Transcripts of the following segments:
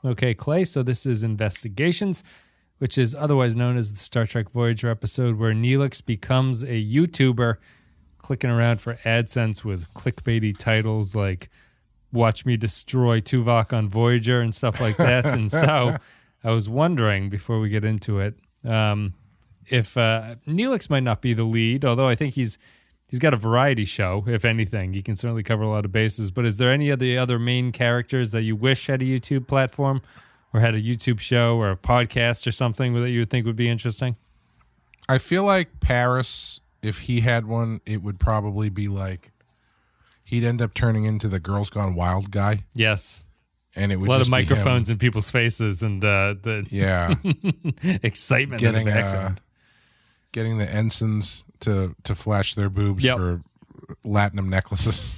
Okay, Clay. So this is Investigations, which is otherwise known as the Star Trek Voyager episode where Neelix becomes a YouTuber clicking around for AdSense with clickbaity titles like "Watch Me Destroy Tuvok on Voyager" and stuff like that. And so I was wondering, before we get into it, if Neelix might not be the lead, although I think he's got a variety show, if anything. He can certainly cover a lot of bases. But is there any of the other main characters that you wish had a YouTube platform or had a YouTube show or a podcast or something that you would think would be interesting? I feel like Paris, if he had one, it would probably be like he'd end up turning into the Girls Gone Wild guy. Yes. And it would a lot just of microphones be him. in people's faces and the excitement of the accident. Getting the ensigns to flash their boobs for latinum necklaces.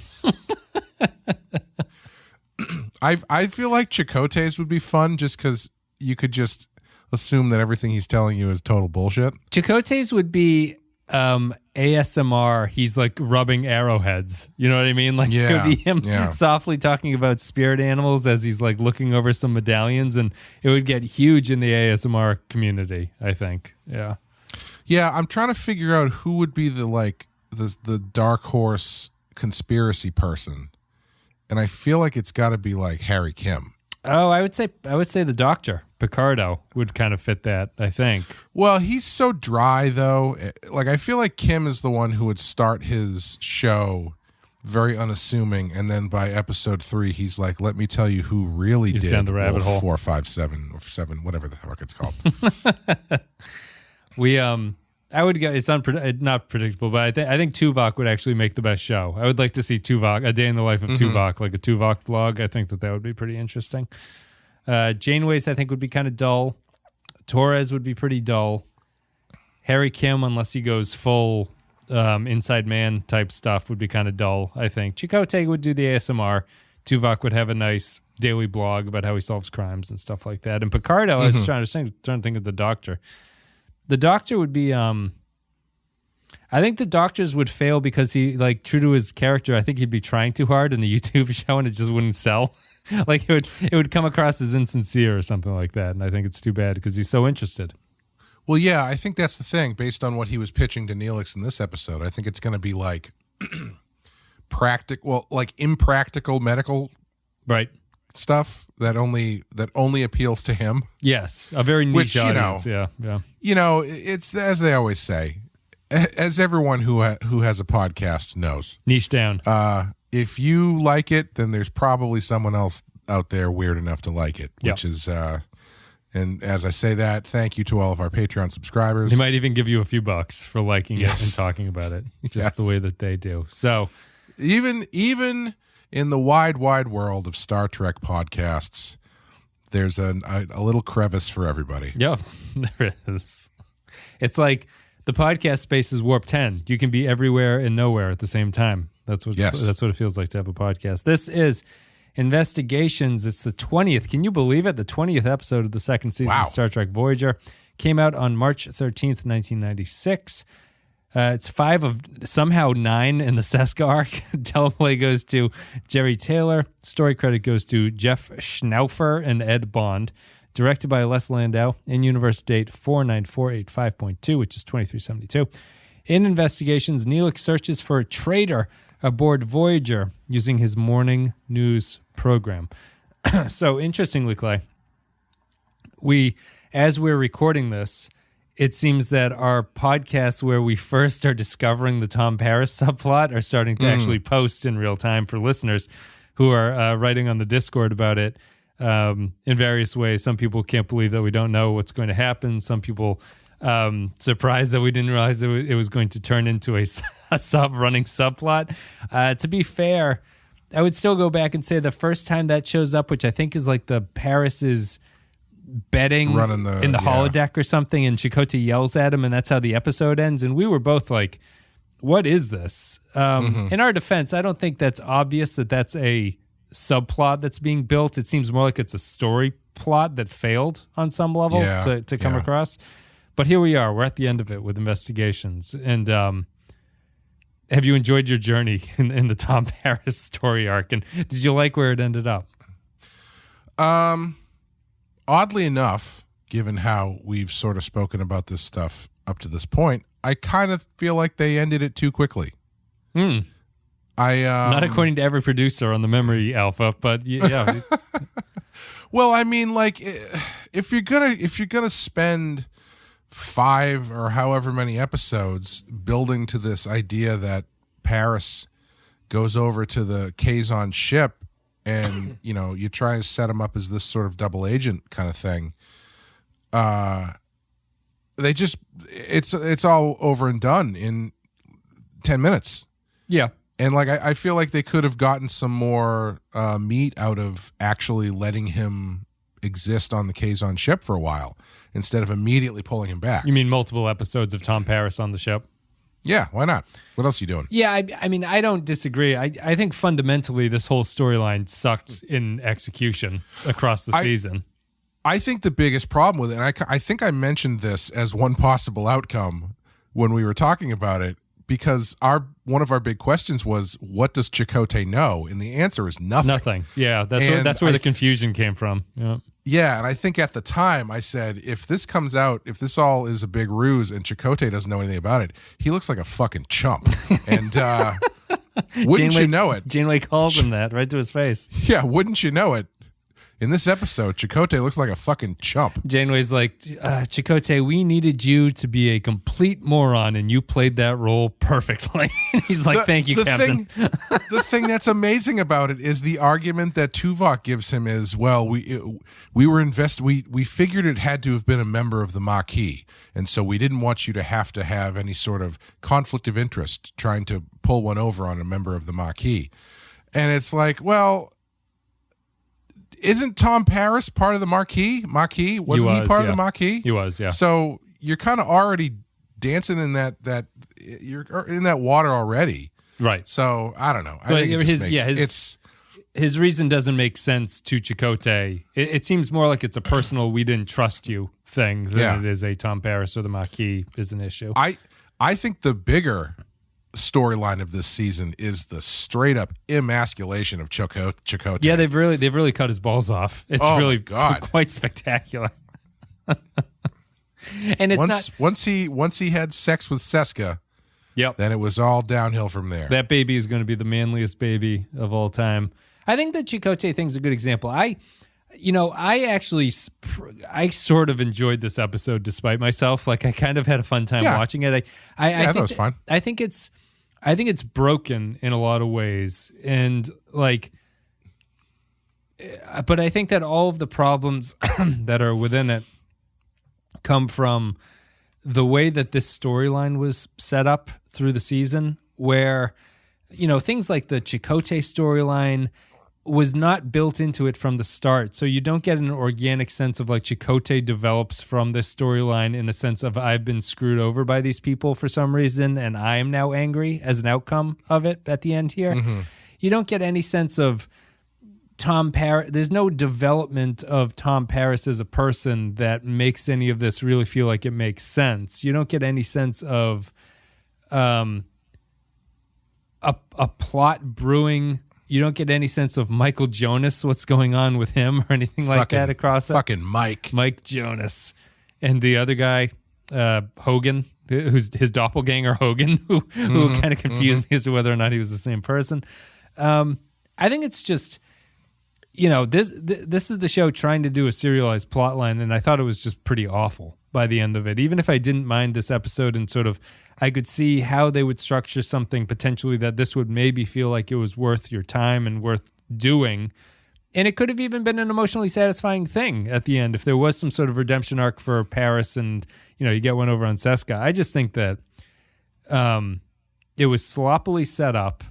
I feel like Chakotay's would be fun just because you could just assume that everything he's telling you is total bullshit. Chakotay's would be ASMR. He's like rubbing arrowheads. You know what I mean? Like it would be him softly talking about spirit animals as he's like looking over some medallions, and it would get huge in the ASMR community, I think. Yeah. Yeah, I'm trying to figure out who would be the dark horse conspiracy person, and I feel like it's got to be like Harry Kim. Oh, I would say the Doctor Picardo would kind of fit that, I think. Well, he's so dry though. Like I feel like Kim is the one who would start his show very unassuming, and then by episode 3, he's like, "Let me tell you who really did down the rabbit hole 4, 5, 7, or 7, whatever the fuck it's called." I would go. It's not predictable, but I think Tuvok would actually make the best show. I would like to see Tuvok, a day in the life of Tuvok, like a Tuvok vlog. I think that would be pretty interesting. Janeway's, I think, would be kind of dull. Torres would be pretty dull. Harry Kim, unless he goes full inside man type stuff, would be kind of dull, I think. Chakotay would do the ASMR. Tuvok would have a nice daily blog about how he solves crimes and stuff like that. And Picardo, I was trying to think of the Doctor. The Doctor would be, I think the Doctors would fail because he, like, true to his character, I think he'd be trying too hard in the YouTube show and it just wouldn't sell. Like, it would come across as insincere or something like that. And I think it's too bad because he's so interested. Well, yeah, I think that's the thing. Based on what he was pitching to Neelix in this episode, I think it's going to be like impractical medical stuff that only appeals to him. Yes, a very niche audience. Yeah. You know, it's as they always say, as everyone who has a podcast knows. Niche down. If you like it, then there's probably someone else out there weird enough to like it, which is. And as I say that, thank you to all of our Patreon subscribers. They might even give you a few bucks for liking it and talking about it, just the way that they do. So, even in the wide world of Star Trek podcasts, there's a little crevice for everybody. Yeah, there is. It's like the podcast space is Warp 10. You can be everywhere and nowhere at the same time. That's what it feels like to have a podcast. This is Investigations. It's the 20th. Can you believe it? The 20th episode of the second season of Star Trek Voyager came out on March 13th, 1996. It's 5 of somehow 9 in the Seska arc. Teleplay goes to Jerry Taylor. Story credit goes to Jeff Schnaufer and Ed Bond. Directed by Les Landau. In-universe date 49485.2, which is 2372. In Investigations, Neelix searches for a traitor aboard Voyager using his morning news program. So, interestingly, Clay, as we're recording this, it seems that our podcasts where we first are discovering the Tom Paris subplot are starting to actually post in real time for listeners who are writing on the Discord about it in various ways. Some people can't believe that we don't know what's going to happen. Some people surprised that we didn't realize it was going to turn into a running subplot. To be fair, I would still go back and say the first time that shows up, which I think is like the Paris's betting in the holodeck or something, and Chakotay yells at him, and that's how the episode ends. And we were both like, what is this? In our defense, I don't think that's obvious that that's a subplot that's being built. It seems more like it's a story plot that failed on some level to come across. But here we are. We're at the end of it with Investigations. And have you enjoyed your journey in the Tom Paris story arc? And did you like where it ended up? oddly enough, given how we've sort of spoken about this stuff up to this point, I kind of feel like they ended it too quickly. Not according to every producer on the Memory Alpha, but yeah. Well, I mean, like, if you're gonna spend 5 or however many episodes building to this idea that Paris goes over to the Kazon ship, and you try to set him up as this sort of double agent kind of thing, it's all over and done in 10 minutes. Yeah. And like I feel like they could have gotten some more meat out of actually letting him exist on the Kazon ship for a while instead of immediately pulling him back. You mean multiple episodes of Tom Paris on the ship? Yeah, why not? What else are you doing? Yeah, I mean, I don't disagree. I think fundamentally this whole storyline sucked in execution across the season. I think the biggest problem with it, and I think I mentioned this as one possible outcome when we were talking about it, because one of our big questions was, what does Chakotay know? And the answer is nothing. Nothing. Yeah, that's where the confusion came from. Yeah. Yeah, and I think at the time I said, if this comes out, if this all is a big ruse and Chakotay doesn't know anything about it, he looks like a fucking chump. And wouldn't you know it? Janeway calls him that right to his face. Yeah, wouldn't you know it? In this episode, Chakotay looks like a fucking chump. Janeway's like, Chakotay, we needed you to be a complete moron, and you played that role perfectly. He's like, thank you, Captain. The thing that's amazing about it is the argument that Tuvok gives him is, well, we were we figured it had to have been a member of the Maquis, and so we didn't want you to have any sort of conflict of interest trying to pull one over on a member of the Maquis. And it's like, well, isn't Tom Paris part of the Maquis? Wasn't he part of the Maquis? He was, yeah. So you're kind of already dancing in that you're in that water already, right? So I don't know. I think his reason doesn't make sense to Chakotay. It seems more like it's a personal "we didn't trust you" thing than it is a Tom Paris or the Maquis is an issue. I think the bigger storyline of this season is the straight up emasculation of Chakotay. Yeah, they've really cut his balls off. It's really quite spectacular. And it's once he had sex with Seska, yep, then it was all downhill from there. That baby is going to be the manliest baby of all time. I think the Chakotay thing's a good example. I sort of enjoyed this episode despite myself. Like, I kind of had a fun time watching it. I thought it was fun. I think it's broken in a lot of ways, and like, but I think that all of the problems that are within it come from the way that this storyline was set up through the season, where, things like the Chakotay storyline was not built into it from the start. So you don't get an organic sense of like Chakotay develops from this storyline in a sense of, I've been screwed over by these people for some reason, and I am now angry as an outcome of it at the end here. Mm-hmm. You don't get any sense of Tom Paris. There's no development of Tom Paris as a person that makes any of this really feel like it makes sense. You don't get any sense of a plot brewing. You don't get any sense of Michael Jonas, what's going on with him or anything like that across it. Fucking Mike Jonas. And the other guy, Hogan, who's his doppelganger Hogan, who kind of confused me as to whether or not he was the same person. I think it's just, this is the show trying to do a serialized plot line, and I thought it was just pretty awful by the end of it. Even if I didn't mind this episode and sort of, I could see how they would structure something potentially that this would maybe feel like it was worth your time and worth doing. And it could have even been an emotionally satisfying thing at the end if there was some sort of redemption arc for Paris and, you get one over on Seska. I just think that it was sloppily set up.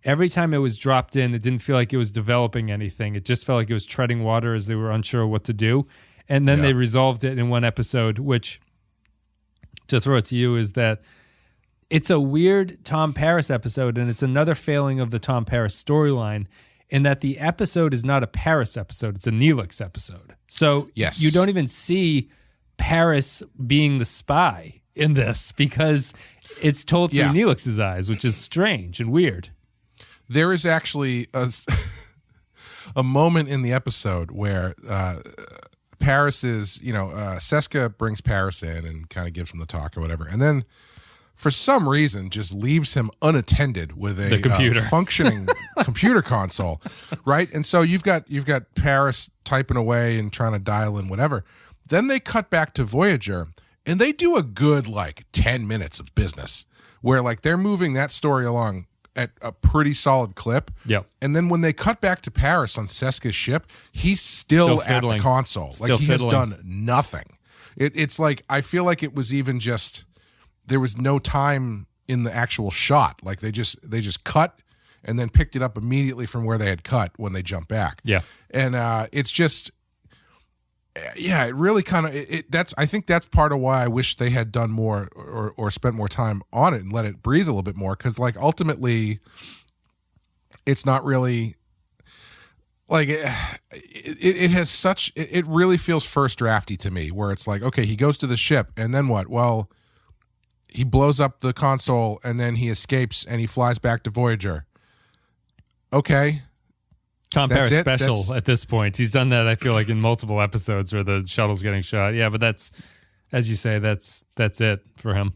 Every time it was dropped in, it didn't feel like it was developing anything. It just felt like it was treading water as they were unsure what to do. And then they resolved it in one episode, which, to throw it to you, is that it's a weird Tom Paris episode, and it's another failing of the Tom Paris storyline in that the episode is not a Paris episode. It's a Neelix episode. So you don't even see Paris being the spy in this because it's told through Neelix's eyes, which is strange and weird. There is actually a moment in the episode where Paris is, Seska brings Paris in and kind of gives him the talk or whatever. And then for some reason just leaves him unattended with a functioning computer console, right? And so you've got Paris typing away and trying to dial in whatever. Then they cut back to Voyager, and they do a good 10 minutes of business where they're moving that story along at a pretty solid clip. Yep. And then when they cut back to Paris on Seska's ship, he's still at the console. He has done nothing. It's I feel like it was even just, there was no time in the actual shot. They just cut and then picked it up immediately from where they had cut when they jumped back. Yeah. And it's just, it really kind of, I think that's part of why I wish they had done more or spent more time on it and let it breathe a little bit more. Cause ultimately it's not really it has such, it really feels first drafty to me, where it's okay, he goes to the ship and then what? Well, he blows up the console and then he escapes and he flies back to Voyager. Okay. Tom Paris special at this point. He's done that, I feel in multiple episodes where the shuttle's getting shot. Yeah, but that's, as you say, that's it for him.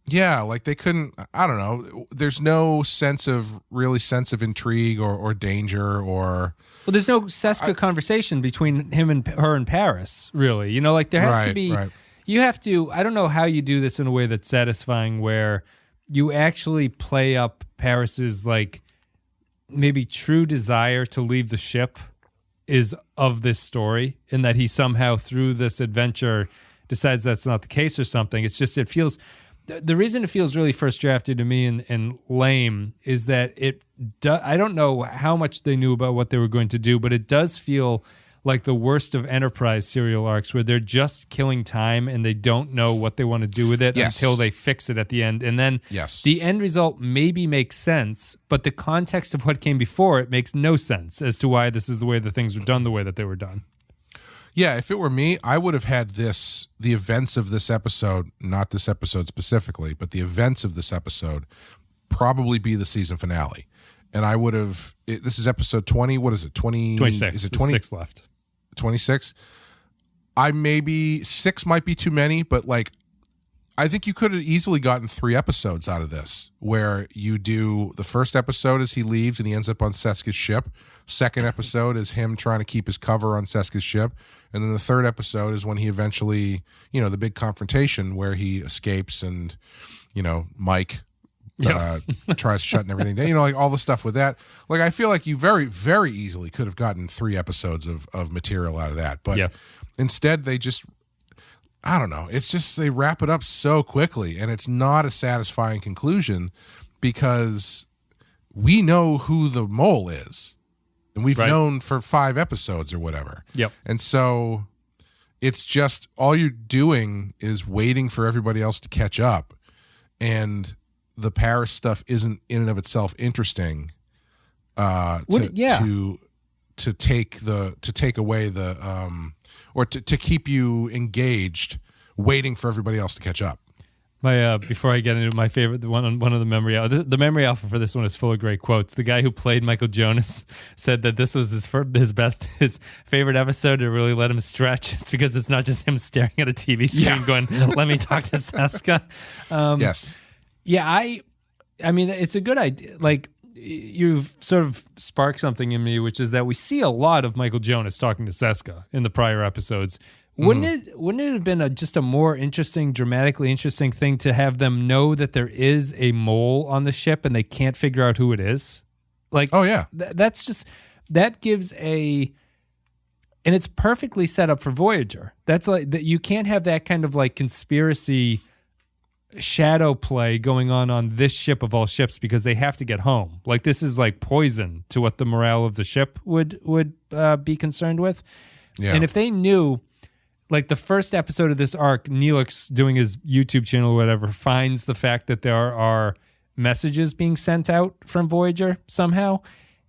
Yeah, they couldn't, I don't know. There's no sense of intrigue or danger or... Well, there's no Seska conversation between him and her and Paris, really. There has to be... Right. You have to, I don't know how you do this in a way that's satisfying, where you actually play up Paris's maybe true desire to leave the ship is of this story, and that he somehow through this adventure decides that's not the case or something. It's just, it feels, the reason it feels really first drafted to me and lame is that I don't know how much they knew about what they were going to do, but it does feel like the worst of Enterprise serial arcs, where they're just killing time and they don't know what they want to do with it until they fix it at the end. And then the end result maybe makes sense, but the context of what came before it makes no sense as to why this is the way the things were done the way that they were done. Yeah, if it were me, I would have had the events of this episode, not this episode specifically, but the events of this episode probably be the season finale. And I would have, this is episode 20, what is it, 26. Is it 26 left? 26. Maybe 6 might be too many, but I think you could have easily gotten 3 episodes out of this, where you do the first episode as he leaves and he ends up on Seska's ship. Second episode is him trying to keep his cover on Seska's ship. And then the third episode is when he eventually, the big confrontation where he escapes and, Mike tries shutting everything down, all the stuff with that. I feel like you very, very easily could have gotten 3 episodes of material out of that. But instead they just, I don't know. It's just, they wrap it up so quickly, and it's not a satisfying conclusion because we know who the mole is, and we've known for 5 episodes or whatever. Yep. And so it's just, all you're doing is waiting for everybody else to catch up, and the Paris stuff isn't in and of itself interesting to take away the or to keep you engaged, waiting for everybody else to catch up. My before I get into my favorite, one of the memory alpha, the memory alpha for this one is full of great quotes. The guy who played Michael Jonas said that this was his favorite episode to really let him stretch. It's because it's not just him staring at a TV screen going, "Let me talk to Seska." Yes. Yeah, I mean, it's a good idea. You've sort of sparked something in me, which is that we see a lot of Michael Jonas talking to Seska in the prior episodes. Wouldn't it have been just a more interesting, dramatically interesting thing to have them know that there is a mole on the ship and they can't figure out who it is? Oh yeah, that gives and it's perfectly set up for Voyager. That's that you can't have that kind of conspiracy shadow play going on this ship of all ships, because they have to get home. This is poison to what the morale of the ship would be concerned with. Yeah. And if they knew, the first episode of this arc, Neelix doing his YouTube channel or whatever finds the fact that there are messages being sent out from Voyager somehow,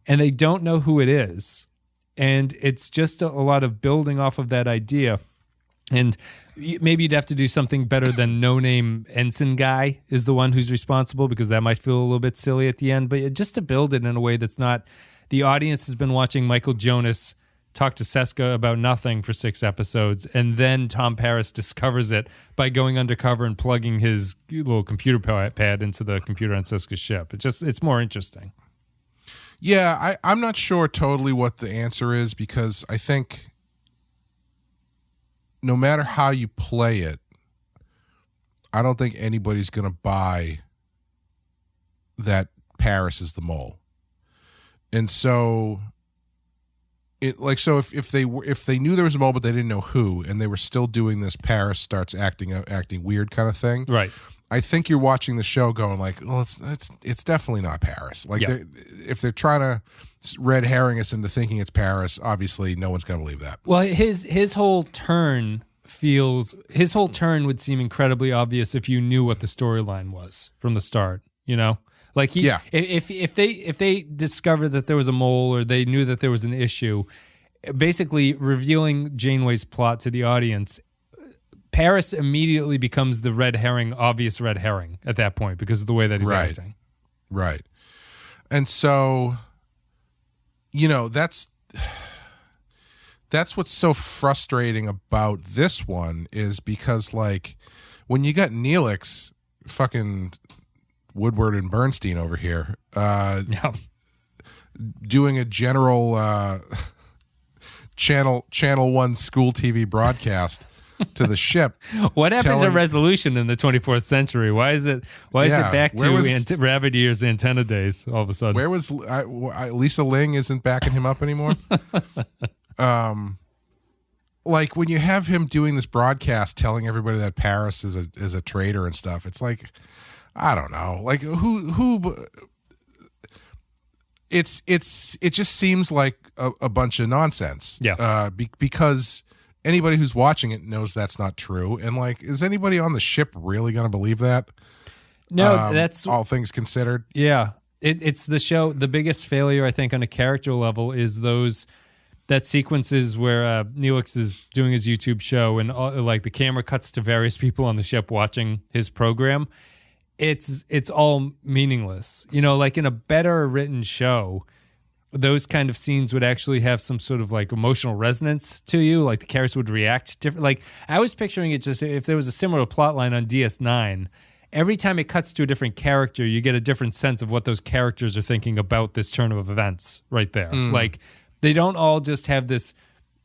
and they don't know who it is. And it's just a lot of building off of that idea. And maybe you'd have to do something better than no-name ensign guy is the one who's responsible, because that might feel a little bit silly at the end. But just to build it in a way that's not, the audience has been watching Michael Jonas talk to Seska about nothing for 6 episodes, and then Tom Paris discovers it by going undercover and plugging his little computer pad into the computer on Seska's ship. It's more interesting. Yeah, I'm not sure totally what the answer is, because I think no matter how you play it, I don't think anybody's going to buy that Paris is the mole. And so if they knew there was a mole but they didn't know who, and they were still doing this Paris starts acting weird kind of thing. Right. I think you're watching the show going like, well, it's definitely not Paris. Like, yeah. If they're trying to red herring us into thinking it's Paris, obviously no one's going to believe that. Well, his whole turn would seem incredibly obvious if you knew what the storyline was from the start. You know, like if they discovered that there was a mole, or they knew that there was an issue, basically revealing Janeway's plot to the audience, Paris immediately becomes the obvious red herring at that point because of the way that he's acting. Right. And so, you know, that's what's so frustrating about this one, is because, like, when you got Neelix, fucking Woodward and Bernstein over here, doing a general channel 1 school TV broadcast to the ship. What happened to resolution in the 24th century? Why is it back to rabbit ears antenna days all of a sudden? Where was Lisa Ling isn't backing him up anymore? Like, when you have him doing this broadcast telling everybody that Paris is a traitor and stuff, it's like, I don't know, like who it just seems like a bunch of nonsense. Yeah. Because anybody who's watching it knows that's not true. And, like, is anybody on the ship really going to believe that? No, that's all things considered. Yeah. It's the show. The biggest failure, I think, on a character level is that sequences where Neelix is doing his YouTube show, and like the camera cuts to various people on the ship watching his program. It's all meaningless. You know, like in a better written show, those kind of scenes would actually have some sort of like emotional resonance to you. Like the characters would react different. Like I was picturing it just if there was a similar plot line on DS9, every time it cuts to a different character, you get a different sense of what those characters are thinking about this turn of events right there. Like they don't all just have this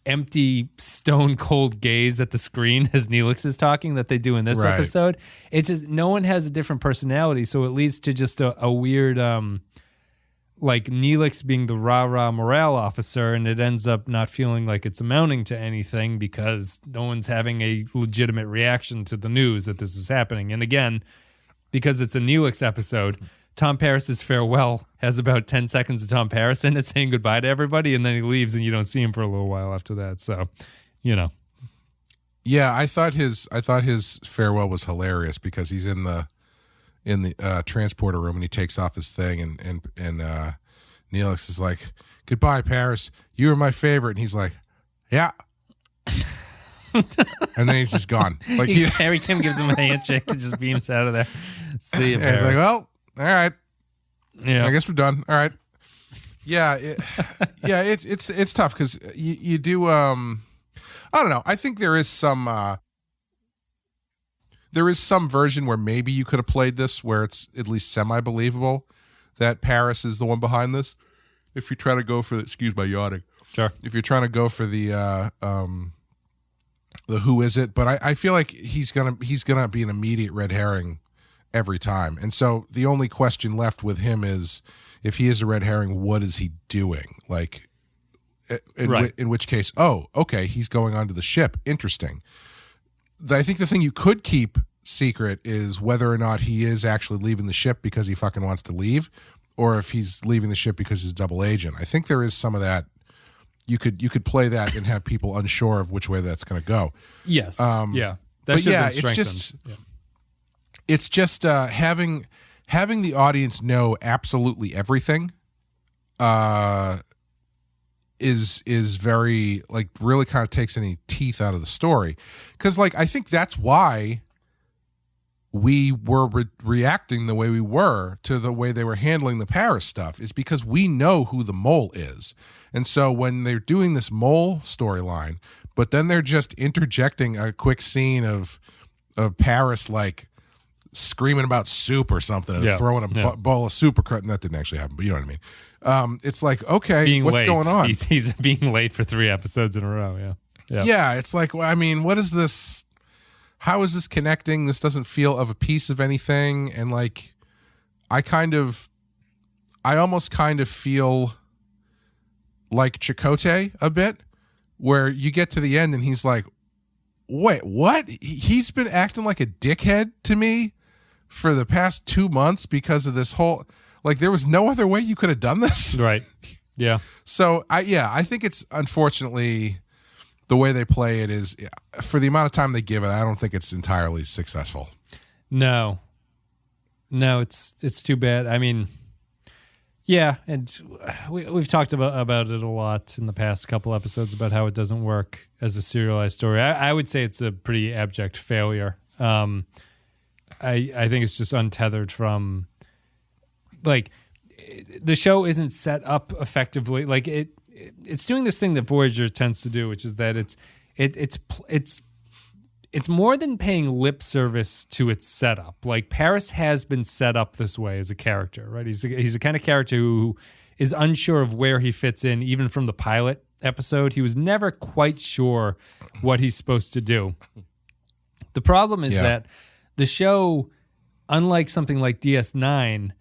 empty stone cold gaze at the screen as Neelix is talking that they do in this episode. It's just no one has a different personality. So it leads to just a weird, like Neelix being the rah-rah morale officer, and it ends up not feeling like it's amounting to anything because no one's having a legitimate reaction to the news that this is happening. And again, because it's a Neelix episode, Tom Paris's farewell has about 10 seconds of Tom Paris in it saying goodbye to everybody, and then he leaves and you don't see him for a little while after that. So, you know. Yeah, I thought his farewell was hilarious because he's in the transporter room and he takes off his thing and Neelix is like, "Goodbye, Paris. You were my favorite." And he's like, "Yeah." And then he's just gone. Like Harry Kim gives him a handshake and just beams out of there. See you, Paris. He's like, "Well, all right. Yeah, I guess we're done. All right." Yeah, it's tough because you do. I don't know. I think there is some version where maybe you could have played this where it's at least semi-believable that Paris is the one behind this. If you try to go for excuse my yawning. Sure. If you're trying to go for the who is it, but I feel like he's gonna be an immediate red herring every time. And so the only question left with him is, if he is a red herring, what is he doing? Like, in which case, oh, okay, he's going onto the ship. Interesting. I think the thing you could keep secret is whether or not he is actually leaving the ship because he fucking wants to leave, or if he's leaving the ship because he's a double agent. I think there is some of that. You could play that and have people unsure of which way that's going to go. Yes. Yeah. That should have been strengthened. It's just having the audience know absolutely everything is very, like, really kind of takes any teeth out of the story. Because, like, I think that's why we were reacting the way we were to the way they were handling the Paris stuff is because we know who the mole is. And so when they're doing this mole storyline, but then they're just interjecting a quick scene of Paris like screaming about soup or something and throwing a bowl of soup across. That didn't actually happen, but you know what I mean. It's like, okay, what's late. going on? He's being late for 3 episodes in a row. Yeah. It's like, well, I mean, what is this? How is this connecting? This doesn't feel of a piece of anything. And like, I almost kind of feel like Chakotay a bit, where you get to the end and he's like, wait, what? He's been acting like a dickhead to me for the past 2 months because of this whole, like, there was no other way you could have done this. Right. Yeah. So I think it's, unfortunately, the way they play it is, for the amount of time they give it, I don't think it's entirely successful. No, it's too bad. I mean, yeah, and we've talked about it a lot in the past couple episodes about how it doesn't work as a serialized story. I would say it's a pretty abject failure. I think it's just untethered from, like, the show isn't set up effectively. Like it's doing this thing that Voyager tends to do, which is that it's more than paying lip service to its setup. Like, Paris has been set up this way as a character, right? He's the kind of character who is unsure of where he fits in, even from the pilot episode. He was never quite sure what he's supposed to do. The problem is that the show, unlike something like DS9,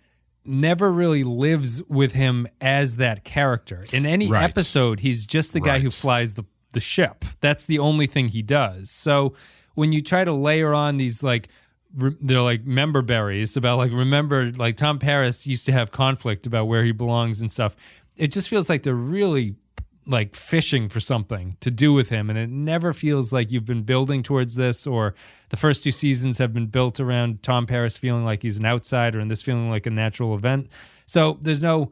never really lives with him as that character. In any episode, he's just the guy who flies the ship. That's the only thing he does. So when you try to layer on these, like, they're like member berries about, like, remember, like, Tom Paris used to have conflict about where he belongs and stuff. It just feels like they're really, like, fishing for something to do with him, and it never feels like you've been building towards this, or the first 2 seasons have been built around Tom Paris feeling like he's an outsider and this feeling like a natural event. So there's no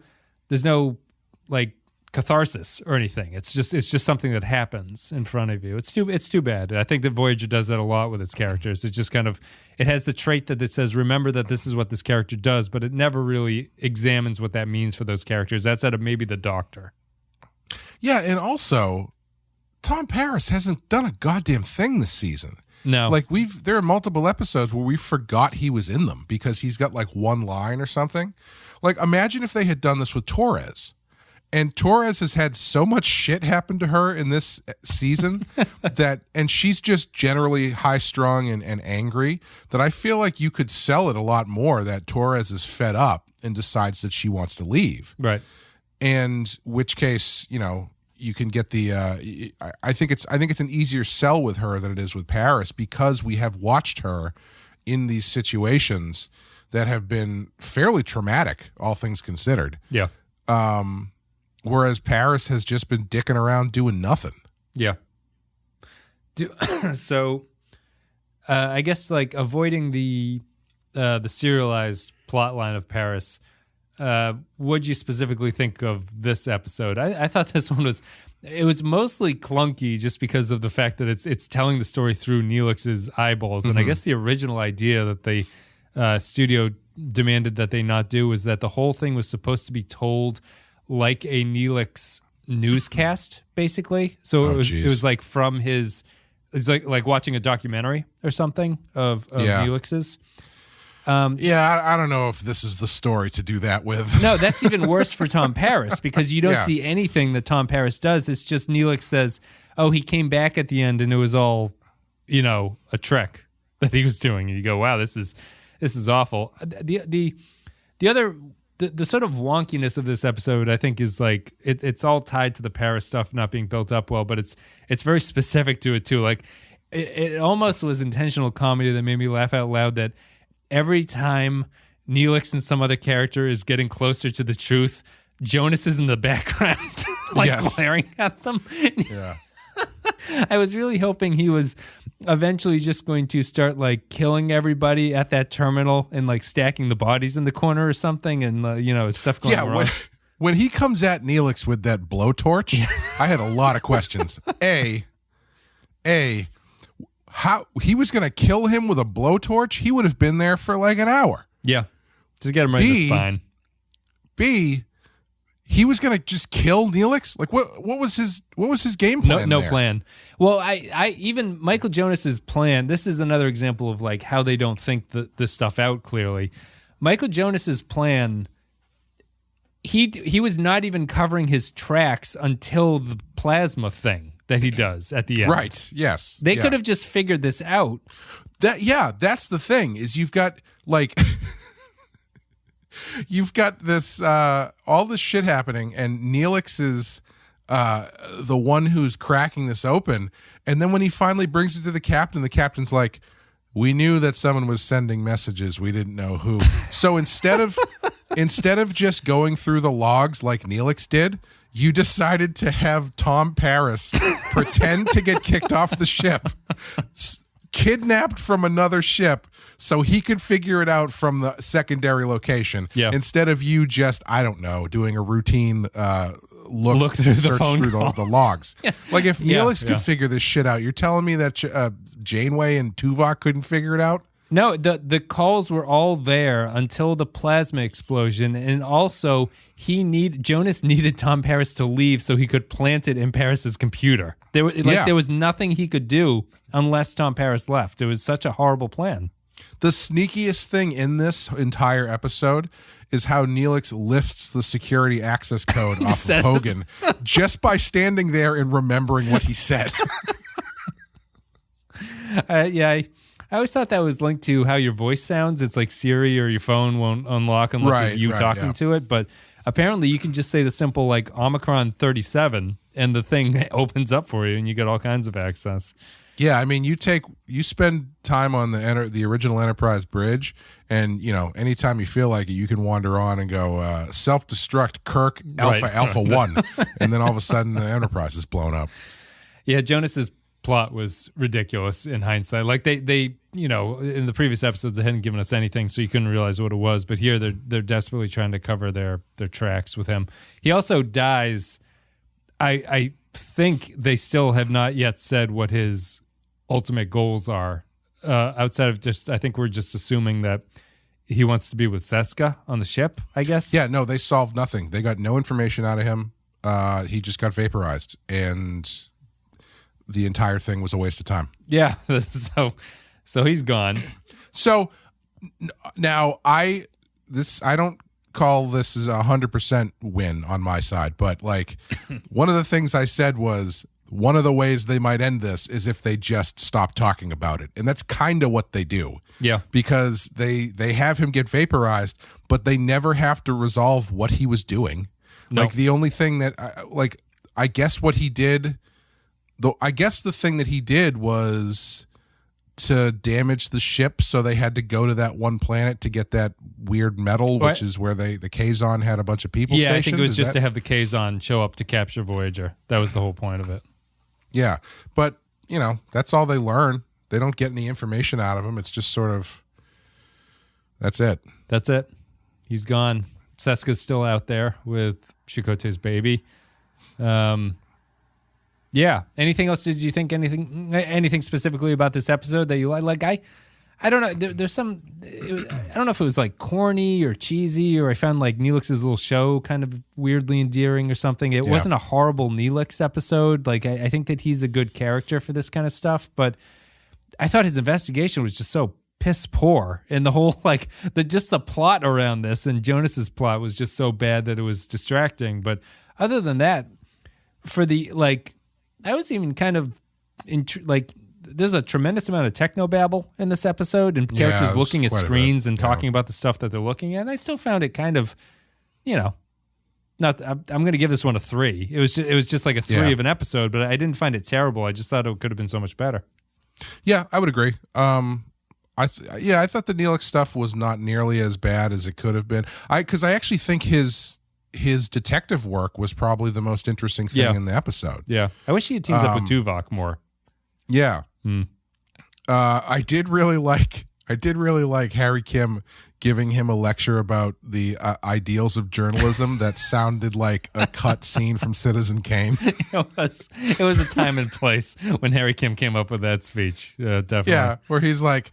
like catharsis or anything. It's just something that happens in front of you. It's too bad. I think that Voyager does that a lot with its characters. It's just kind of, it has the trait that it says, remember that this is what this character does, but it never really examines what that means for those characters. That's out of maybe the Doctor. Yeah, and also, Tom Paris hasn't done a goddamn thing this season. No. Like, there are multiple episodes where we forgot he was in them because he's got, like, one line or something. Like, imagine if they had done this with Torres. And Torres has had so much shit happen to her in this season and she's just generally high-strung and angry, that I feel like you could sell it a lot more that Torres is fed up and decides that she wants to leave. Right. And which case, you know, you can get the I think it's an easier sell with her than it is with Paris, because we have watched her in these situations that have been fairly traumatic, all things considered. Yeah. Whereas Paris has just been dicking around doing nothing. Yeah. So I guess, like, avoiding the serialized plot line of Paris, what'd you specifically think of this episode? I thought this one was mostly clunky just because of the fact that it's telling the story through Neelix's eyeballs. And I guess the original idea that the studio demanded that they not do was that the whole thing was supposed to be told like a Neelix newscast, basically. So it was like from his, it's like watching a documentary or something of Neelix's. I don't know if this is the story to do that with. No, that's even worse for Tom Paris, because you don't see anything that Tom Paris does. It's just Neelix says, oh, he came back at the end and it was all, you know, a trick that he was doing. And you go, wow, this is awful. The sort of wonkiness of this episode, I think, is like it's all tied to the Paris stuff not being built up well, but it's very specific to it too. Like it almost was intentional comedy that made me laugh out loud, that every time Neelix and some other character is getting closer to the truth, Jonas is in the background, like glaring at them. Yeah. I was really hoping he was eventually just going to start, like, killing everybody at that terminal and, like, stacking the bodies in the corner or something, and you know, stuff going wrong. When he comes at Neelix with that blowtorch, I had a lot of questions. how he was going to kill him with a blowtorch, he would have been there for like an hour. Yeah. Just get him right in the spine. B, he was going to just kill Neelix? Like what was his game plan? No plan. Well, I even Michael Jonas's plan, this is another example of like how they don't think this stuff out clearly. Michael Jonas's plan, he was not even covering his tracks until the plasma thing that he does at the end. Right. Yes. They could have just figured this out. That's the thing is you've got like you've got this all this shit happening, and Neelix is the one who's cracking this open, and then when he finally brings it to the captain's like, we knew that someone was sending messages, we didn't know who. So instead of just going through the logs like Neelix did, you decided to have Tom Paris pretend to get kicked off the ship, kidnapped from another ship, so he could figure it out from the secondary location. Yeah. Instead of you just, I don't know, doing a routine look through the logs. Yeah. Like if Neelix could figure this shit out, you're telling me that Janeway and Tuvok couldn't figure it out? No, the calls were all there until the plasma explosion, and also Jonas needed Tom Paris to leave so he could plant it in Paris's computer. There was nothing he could do unless Tom Paris left. It was such a horrible plan. The sneakiest thing in this entire episode is how Neelix lifts the security access code off of Hogan just by standing there and remembering what he said. I always thought that was linked to how your voice sounds. It's like Siri or your phone won't unlock unless it's you talking to it. But apparently you can just say the simple like Omicron 37 and the thing opens up for you and you get all kinds of access. Yeah, I mean, you spend time on the original Enterprise bridge, and anytime you feel like it, you can wander on and go self-destruct Kirk Alpha 1, and then all of a sudden the Enterprise is blown up. Yeah, Jonas's plot was ridiculous in hindsight. Like they in the previous episodes they hadn't given us anything, so you couldn't realize what it was. But here they're desperately trying to cover their tracks with him. He also dies. I think they still have not yet said what his ultimate goals are. Outside of just, I think we're just assuming that he wants to be with Seska on the ship, I guess. Yeah, no, they solved nothing. They got no information out of him. He just got vaporized, and the entire thing was a waste of time. Yeah, so he's gone. So now I don't call this as 100% win on my side, but like one of the things I said was one of the ways they might end this is if they just stop talking about it, and that's kind of what they do. Yeah, because they have him get vaporized, but they never have to resolve what he was doing. No. Like the only thing that I guess what he did. Though I guess the thing that he did was to damage the ship, so they had to go to that one planet to get that weird metal, which is where the Kazon had a bunch of people stationed. I think it was to have the Kazon show up to capture Voyager. That was the whole point of it. Yeah, but, that's all they learn. They don't get any information out of him. It's just sort of, that's it. That's it. He's gone. Seska's still out there with Chakotay's baby. Yeah. Anything else? Did you think anything specifically about this episode that you like? I don't know. There's some. I don't know if it was like corny or cheesy, or I found like Neelix's little show kind of weirdly endearing or something. It wasn't a horrible Neelix episode. Like I think that he's a good character for this kind of stuff, but I thought his investigation was just so piss poor, and the whole the plot around this and Jonas's plot was just so bad that it was distracting. But other than that, for the I was even kind of there's a tremendous amount of technobabble in this episode, and characters looking at screens and talking about the stuff that they're looking at. And I still found it kind of, not. I'm going to give this one a 3. It was just like a 3 of an episode, but I didn't find it terrible. I just thought it could have been so much better. Yeah, I would agree. I thought the Neelix stuff was not nearly as bad as it could have been. Because I actually think his detective work was probably the most interesting thing in the episode. Yeah. I wish he had teamed up with Tuvok more. Yeah. I did really like I did really like Harry Kim giving him a lecture about the ideals of journalism that sounded like a cut scene from Citizen Kane. It was a time and place when Harry Kim came up with that speech. Definitely. Yeah, where he's like,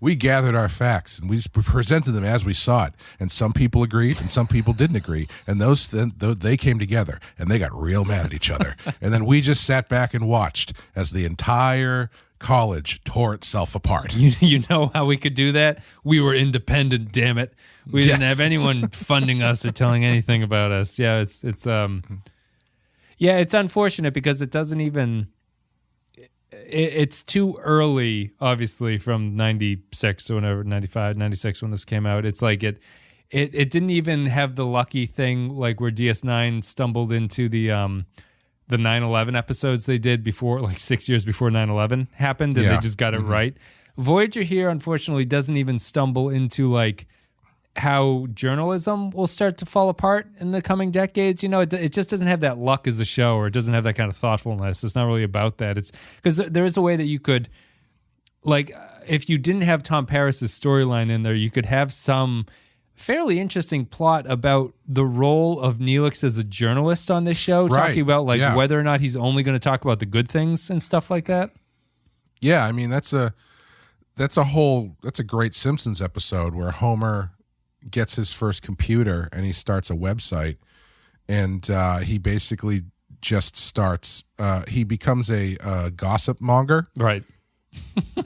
we gathered our facts and we just presented them as we saw it. And some people agreed and some people didn't agree. And they came together and they got real mad at each other. And then we just sat back and watched as the entire college tore itself apart. You know how we could do that? We were independent, damn it. We didn't have anyone funding us or telling anything about us. Yeah, it's unfortunate because it doesn't even it's too early, obviously, from 96 or whenever, 95, 96 when this came out. It's like it didn't even have the lucky thing like where DS9 stumbled into the 9/11 episodes they did before, like 6 years before 9/11 happened, and they just got it right. Voyager here, unfortunately, doesn't even stumble into like how journalism will start to fall apart in the coming decades. You know, it just doesn't have that luck as a show, or it doesn't have that kind of thoughtfulness. It's not really about that. It's because there is a way that you could, like, if you didn't have Tom Paris's storyline in there, you could have some fairly interesting plot about the role of Neelix as a journalist on this show, talking about like whether or not he's only going to talk about the good things and stuff like that. Yeah, I mean that's a great Simpsons episode where Homer gets his first computer and he starts a website, and he basically just starts he becomes a gossip monger, right?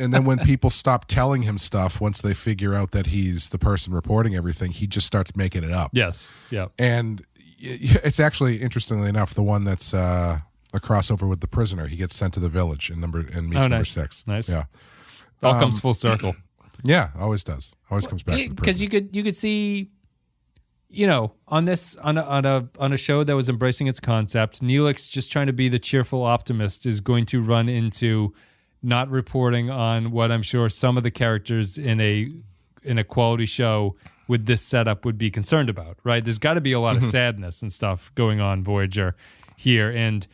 And then when people stop telling him stuff, once they figure out that he's the person reporting everything, he just starts making it up. Yes, yeah. And it's actually, interestingly enough, the one that's a crossover with The Prisoner. He gets sent to the village and meets number 6. Nice. Yeah. All comes full circle. Yeah, always does. Always comes back to the because you could see, you know, on a show that was embracing its concept, Neelix just trying to be the cheerful optimist is going to run into not reporting on what I'm sure some of the characters in a quality show with this setup would be concerned about, right? There's got to be a lot of sadness and stuff going on Voyager here, and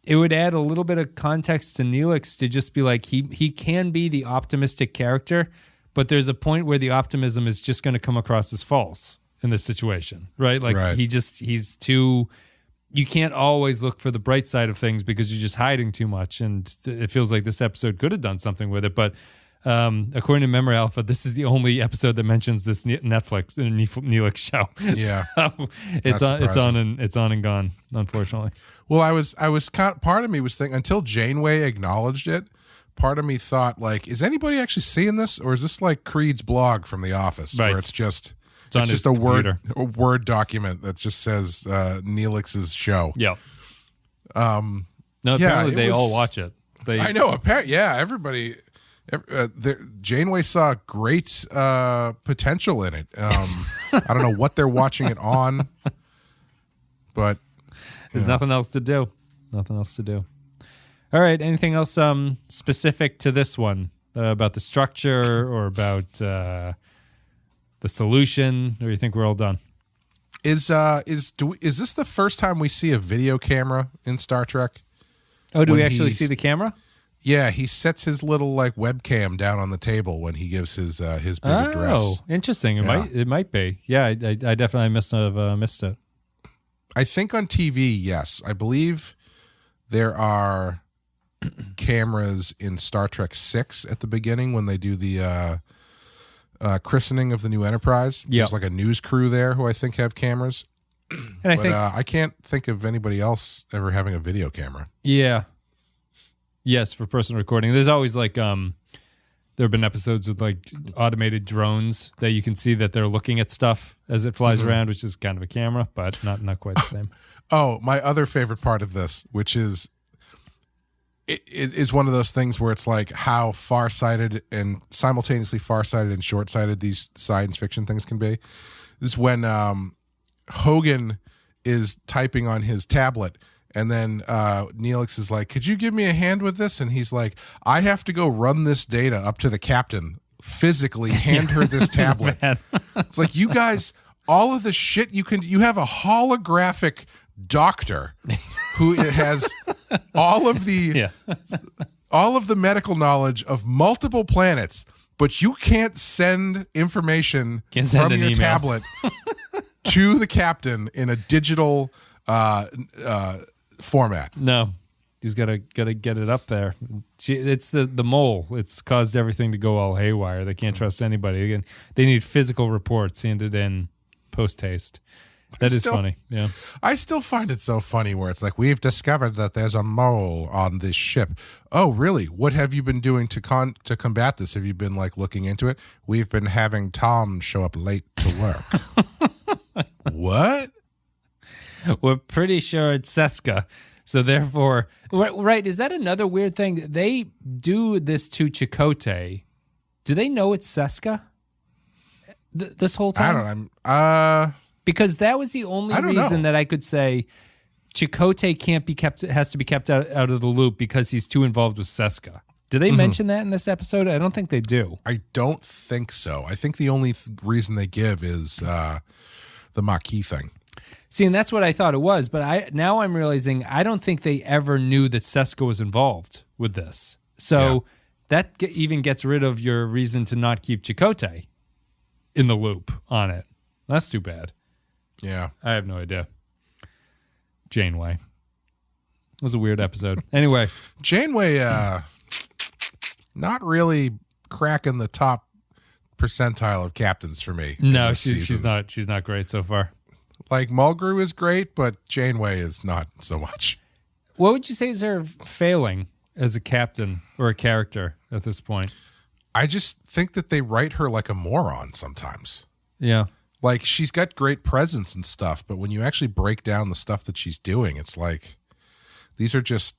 it would add a little bit of context to Neelix to just be like, he can be the optimistic character, but there's a point where the optimism is just going to come across as false in this situation, right? Like he's too... You can't always look for the bright side of things because you're just hiding too much, and it feels like this episode could have done something with it. But according to Memory Alpha, this is the only episode that mentions this Netflix Neelix show. Yeah, so it's on and gone, unfortunately. Well, I was part of me was thinking until Janeway acknowledged it. Part of me thought, like, is anybody actually seeing this, or is this like Creed's blog from The Office, where it's just a word document that just says Neelix's show. Yeah. Apparently they all watch it. I know. Apparently, everybody. Janeway saw great potential in it. I don't know what they're watching it on, but there's nothing else to do. Nothing else to do. All right. Anything else specific to this one about the structure or about the solution, or you think we're all done? Is this the first time we see a video camera in Star Trek? Oh, do we actually see the camera? Yeah, he sets his little like webcam down on the table when he gives his big address. Oh, interesting. It might be. Yeah, I definitely missed it. I think on TV, yes. I believe there are cameras in Star Trek 6 at the beginning when they do the christening of the new Enterprise. There's like a news crew there who I think have cameras. And I can't think of anybody else ever having a video camera. Yeah. Yes, for personal recording. There's always like there have been episodes with like automated drones that you can see that they're looking at stuff as it flies around, which is kind of a camera, but not quite the same. Oh, my other favorite part of this, which is it is one of those things where it's like how farsighted and simultaneously farsighted and short-sighted these science fiction things can be. This is when Hogan is typing on his tablet, and then Neelix is like, could you give me a hand with this? And he's like, I have to go run this data up to the captain, physically hand her this tablet. It's like, you guys, all of the shit you have a holographic doctor who has all of the medical knowledge of multiple planets, but you can't send information Can't send from an your email. tablet to the captain in a digital format. No. He's gotta get it up there. It's the mole. It's caused everything to go all haywire. They can't trust anybody. Again, they need physical reports handed in post haste. That is funny. Yeah. I still find it so funny where it's like, we've discovered that there's a mole on this ship. Oh, really? What have you been doing to combat this? Have you been like looking into it? We've been having Tom show up late to work. What? We're pretty sure it's Seska. So therefore, right, is that another weird thing? They do this to Chakotay. Do they know it's Seska this whole time? I don't know. Because that was the only reason that I could say Chakotay can't be kept, has to be kept out of the loop because he's too involved with Seska. Do they mention that in this episode? I don't think they do. I don't think so. I think the only reason they give is the Maquis thing. See, and that's what I thought it was, but now I'm realizing I don't think they ever knew that Seska was involved with this. So that even gets rid of your reason to not keep Chakotay in the loop on it. That's too bad. Yeah. I have no idea. Janeway. It was a weird episode. Anyway. Janeway, not really cracking the top percentile of captains for me. No, she's not great so far. Like, Mulgrew is great, but Janeway is not so much. What would you say is her failing as a captain or a character at this point? I just think that they write her like a moron sometimes. Yeah. Like, she's got great presence and stuff, but when you actually break down the stuff that she's doing, it's like, these are just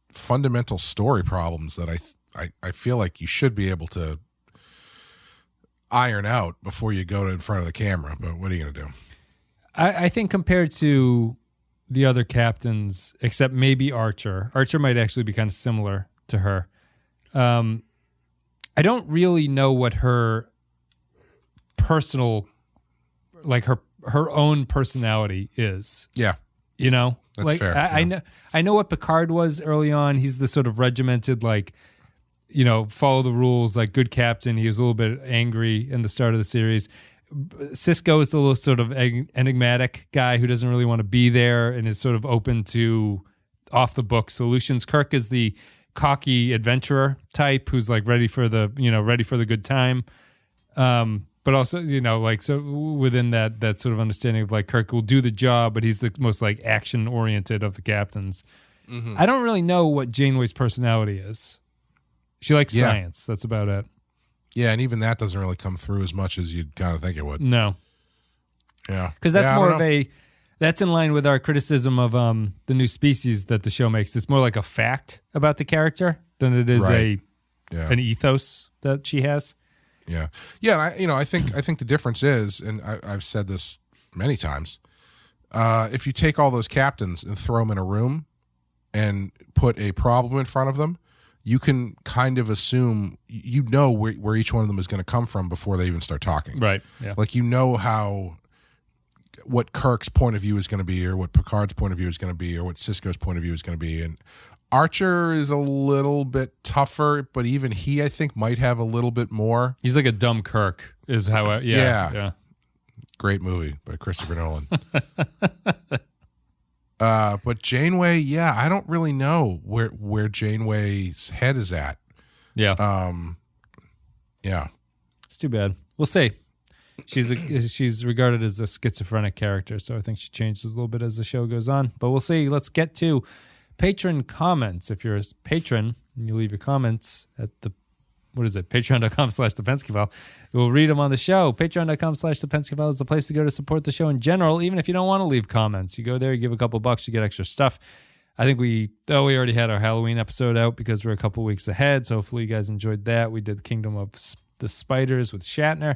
fundamental story problems that I feel like you should be able to iron out before you go in front of the camera. But what are you going to do? I think compared to the other captains, except maybe Archer might actually be kind of similar to her. I don't really know what her personal, like her own personality is. Yeah. You know? That's like, fair. I know what Picard was early on. He's the sort of regimented, like, you know, follow the rules, like good captain. He was a little bit angry in the start of the series. Sisko is the little sort of enigmatic guy who doesn't really want to be there and is sort of open to off the book solutions. Kirk is the cocky adventurer type who's like ready for the good time. But also, you know, like, so within that sort of understanding of like Kirk will do the job, but he's the most like action oriented of the captains. Mm-hmm. I don't really know what Janeway's personality is. She likes science. That's about it. Yeah, and even that doesn't really come through as much as you'd kind of think it would. No. Yeah. Because that's more of that's in line with our criticism of the new species that the show makes. It's more like a fact about the character than it is an ethos that she has. Yeah. Yeah, and I think the difference is, and I've said this many times, if you take all those captains and throw them in a room and put a problem in front of them, you can kind of assume, you know, where each one of them is going to come from before they even start talking. Right. Yeah. Like, you know what Kirk's point of view is going to be, or what Picard's point of view is going to be, or what Sisko's point of view is going to be. And Archer is a little bit tougher, but even he, I think, might have a little bit more. He's like a dumb Kirk, is how yeah. Great movie by Christopher Nolan. But Janeway, I don't really know where Janeway's head is at. Yeah. Yeah. It's too bad. We'll see. She's regarded as a schizophrenic character, so I think she changes a little bit as the show goes on. But we'll see. Let's get to patron comments. If you're a patron and you leave your comments at patreon.com/the Pensky File. We'll read them on the show. Patreon.com/the Pensky File is the place to go to support the show in general, even if you don't want to leave comments. You go there, you give a couple bucks, you get extra stuff. I think we already had our Halloween episode out because we're a couple weeks ahead, so hopefully you guys enjoyed that. We did Kingdom of the Spiders with Shatner.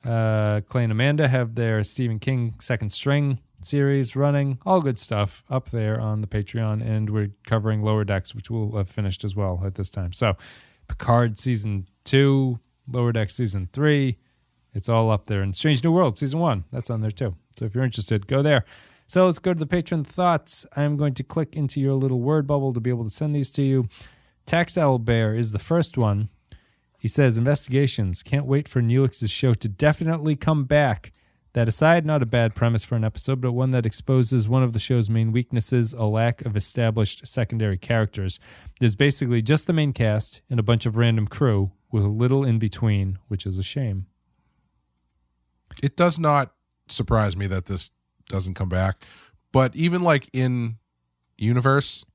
Clay and Amanda have their Stephen King Second String series running. All good stuff up there on the Patreon, and we're covering Lower Decks, which we'll have finished as well at this time. So Picard Season 2, Lower Decks Season 3, it's all up there. And Strange New World Season 1, that's on there too. So if you're interested, go there. So let's go to the patron thoughts. I'm going to click into your little word bubble to be able to send these to you. Taxel Bear is the first one. He says, investigations. Can't wait for Neelix's show to definitely come back. That aside, not a bad premise for an episode, but one that exposes one of the show's main weaknesses, a lack of established secondary characters. There's basically just the main cast and a bunch of random crew with a little in between, which is a shame. It does not surprise me that this doesn't come back, but even like in universe,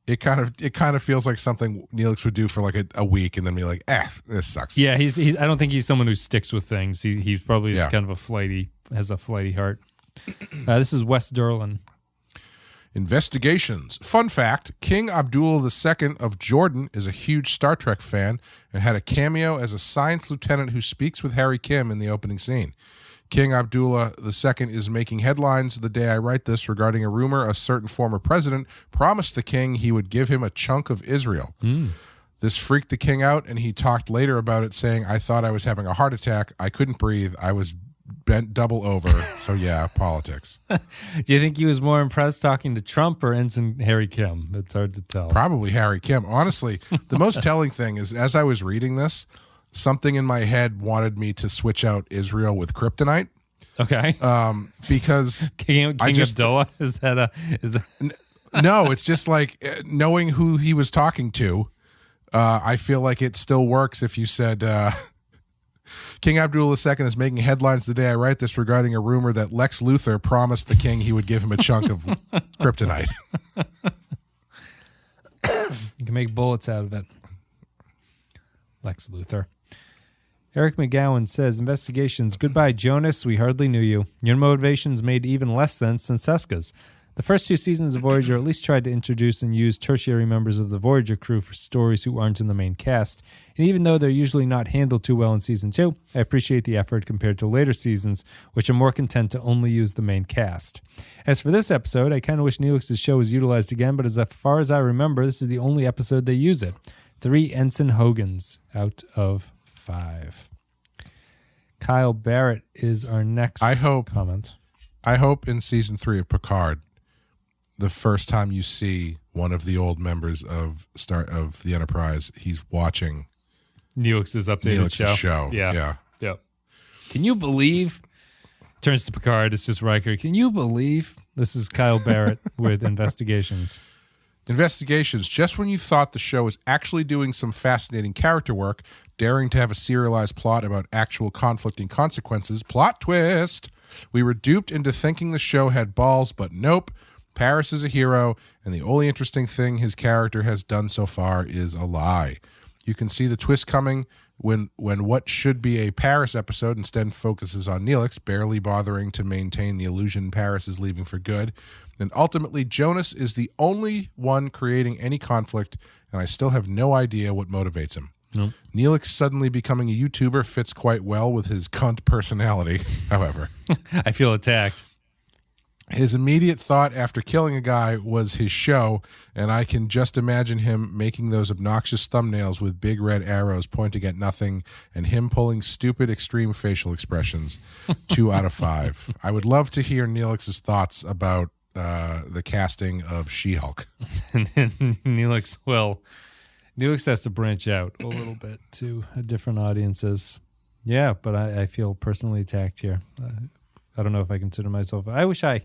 it kind of feels like something Neelix would do for like a week and then be like, this sucks. Yeah, he's I don't think he's someone who sticks with things. He's probably just kind of has a flighty heart. This is Wes Derlin. Investigations. Fun fact, King Abdullah II of Jordan is a huge Star Trek fan and had a cameo as a science lieutenant who speaks with Harry Kim in the opening scene. King Abdullah II is making headlines the day I write this regarding a rumor a certain former president promised the king he would give him a chunk of Israel. This freaked the king out, and he talked later about it, saying, I thought I was having a heart attack. I couldn't breathe. I was bent double over. So, yeah, politics. Do you think he was more impressed talking to Trump or Ensign Harry Kim? It's hard to tell. Probably Harry Kim. Honestly, the most telling thing is, as I was reading this, something in my head wanted me to switch out Israel with kryptonite. Okay. Because King Abdullah, is that no, it's just like knowing who he was talking to. I feel like it still works if you said King Abdullah II is making headlines the day I write this regarding a rumor that Lex Luthor promised the king he would give him a chunk of kryptonite. You can make bullets out of it. Lex Luthor. Eric McGowan says, investigations. Goodbye, Jonas. We hardly knew you. Your motivations made even less sense than Seska's. The first 2 seasons of Voyager at least tried to introduce and use tertiary members of the Voyager crew for stories who aren't in the main cast. And even though they're usually not handled too well in season 2, I appreciate the effort compared to later seasons, which are more content to only use the main cast. As for this episode, I kind of wish Neelix's show was utilized again, but as far as I remember, this is the only episode they use it. 3 Ensign Hogans out of 5. Kyle Barrett is our next comment. I hope in season 3 of Picard, the first time you see one of the old members of the Enterprise, he's watching Neelix's updated show. Yeah. Can you believe? Turns to Picard. It's just Riker. Can you believe? This is Kyle Barrett with investigations. Investigations. Just when you thought the show was actually doing some fascinating character work, daring to have a serialized plot about actual conflicting consequences, plot twist, we were duped into thinking the show had balls, but nope. Paris is a hero, and the only interesting thing his character has done so far is a lie. You can see the twist coming when what should be a Paris episode instead focuses on Neelix, barely bothering to maintain the illusion Paris is leaving for good. And ultimately, Jonas is the only one creating any conflict, and I still have no idea what motivates him. Nope. Neelix suddenly becoming a YouTuber fits quite well with his cunt personality, however. I feel attacked. His immediate thought after killing a guy was his show, and I can just imagine him making those obnoxious thumbnails with big red arrows pointing at nothing and him pulling stupid extreme facial expressions. 2 out of 5. I would love to hear Neelix's thoughts about the casting of She-Hulk. And then Neelix has to branch out a little bit to different audiences. Yeah, but I feel personally attacked here. I don't know if I consider myself. I wish I